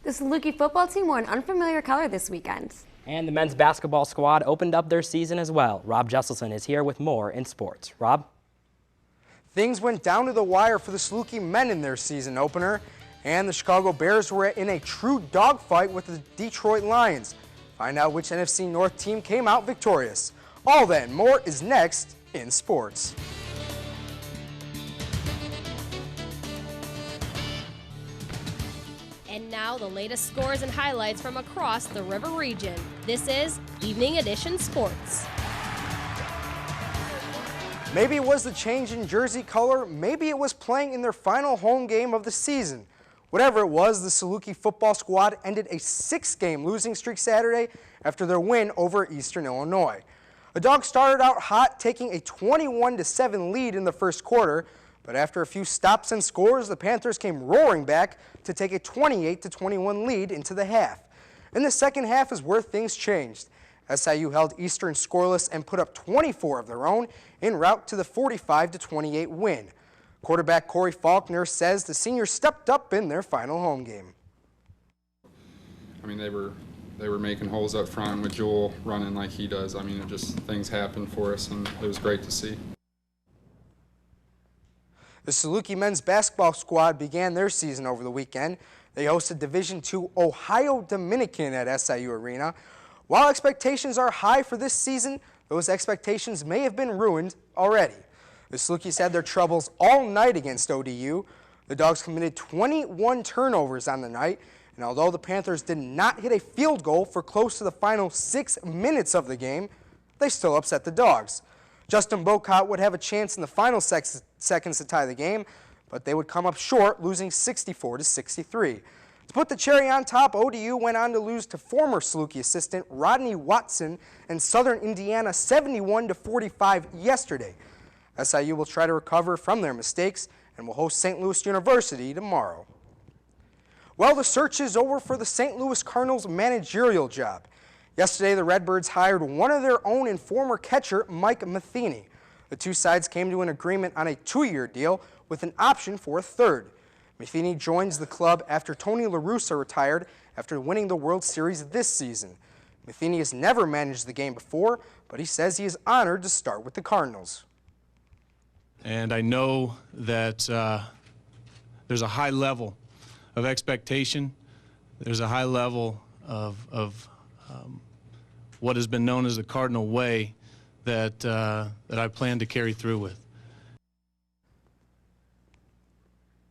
The Saluki football team wore an unfamiliar color this weekend. And the men's basketball squad opened up their season as well. Rob Jesselson is here with more in sports. Rob? Things went down to the wire for the Saluki men in their season opener, and the Chicago Bears were in a true dogfight with the Detroit Lions. Find out which NFC North team came out victorious. All that and more is next in sports. And now the latest scores and highlights from across the River region. This is Evening Edition Sports. Maybe it was the change in jersey color, maybe it was playing in their final home game of the season. Whatever it was, the Saluki football squad ended a 6-game losing streak Saturday after their win over Eastern Illinois. The Dogs started out hot, taking a 21-7 lead in the first quarter, but after a few stops and scores, the Panthers came roaring back to take a 28-21 lead into the half. In the second half is where things changed. SIU held Eastern scoreless and put up 24 of their own en route to the 45-28 win. Quarterback Corey Faulkner says the seniors stepped up in their final home game. I mean, they were making holes up front with Jewel running like he does. I mean, it just things happened for us, and it was great to see. The Saluki men's basketball squad began their season over the weekend. They hosted Division II Ohio Dominican at SIU Arena. While expectations are high for this season, those expectations may have been ruined already. The Salukis had their troubles all night against ODU. The Dogs committed 21 turnovers on the night, and although the Panthers did not hit a field goal for close to the final 6 minutes of the game, they still upset the Dogs. Justin Bocott would have a chance in the final seconds to tie the game, but they would come up short, losing 64-63. To put the cherry on top, ODU went on to lose to former Saluki assistant Rodney Watson and Southern Indiana 71-45 yesterday. SIU will try to recover from their mistakes and will host St. Louis University tomorrow. Well, the search is over for the St. Louis Cardinals managerial job. Yesterday, the Redbirds hired one of their own and former catcher, Mike Matheny. The two sides came to an agreement on a 2-year deal with an option for a third. Matheny joins the club after Tony La Russa retired after winning the World Series this season. Matheny has never managed the game before, but he says he is honored to start with the Cardinals. And I know that there's a high level of expectation. There's a high level of what has been known as the Cardinal way that I plan to carry through with.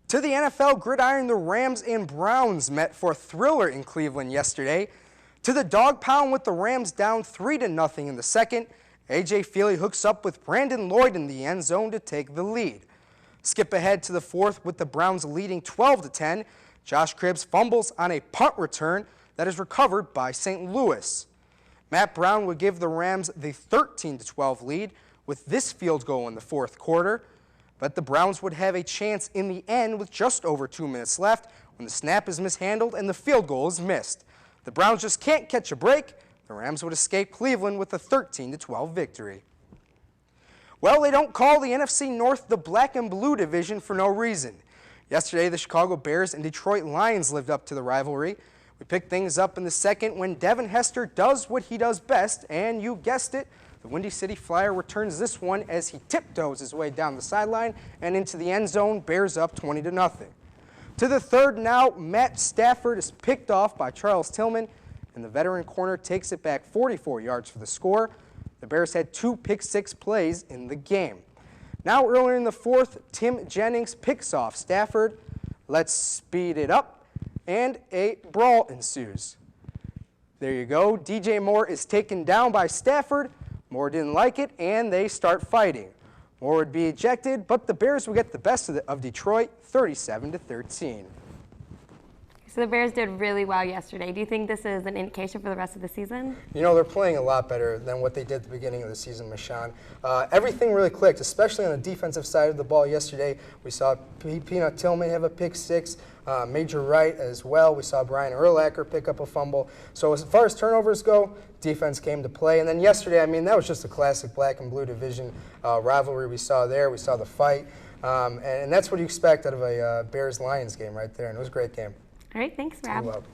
To the NFL gridiron, the Rams and Browns met for a thriller in Cleveland yesterday. To the dog pound with the Rams down 3-0 in the second, A.J. Feely hooks up with Brandon Lloyd in the end zone to take the lead. Skip ahead to the fourth with the Browns leading 12-10. Josh Cribbs fumbles on a punt return that is recovered by St. Louis. Matt Brown would give the Rams the 13-12 lead with this field goal in the fourth quarter, but the Browns would have a chance in the end with just over 2 minutes left when the snap is mishandled and the field goal is missed. The Browns just can't catch a break. The Rams would escape Cleveland with a 13-12 victory. Well, they don't call the NFC North the black and blue division for no reason. Yesterday, the Chicago Bears and Detroit Lions lived up to the rivalry. We picked things up in the second when Devin Hester does what he does best, and you guessed it, the Windy City Flyer returns this one as he tiptoes his way down the sideline and into the end zone, Bears up 20-0. To the third now, Matt Stafford is picked off by Charles Tillman, and the veteran corner takes it back 44 yards for the score. The Bears had 2 pick-six plays in the game. Now earlier in the fourth, Tim Jennings picks off Stafford. Let's speed it up, and a brawl ensues. There you go. DJ Moore is taken down by Stafford. Moore didn't like it, and they start fighting. Moore would be ejected, but the Bears would get the best of Detroit, 37-13. So the Bears did really well yesterday. Do you think this is an indication for the rest of the season? You know, they're playing a lot better than what they did at the beginning of the season, Michon. Everything really clicked, especially on the defensive side of the ball yesterday. We saw Peanut Tillman have a pick six, Major Wright as well. We saw Brian Urlacher pick up a fumble. So as far as turnovers go, defense came to play. And then yesterday, I mean, that was just a classic black and blue division rivalry we saw there. We saw the fight. And that's what you expect out of a Bears-Lions game right there. And it was a great game. All right, thanks, Rob. You're welcome.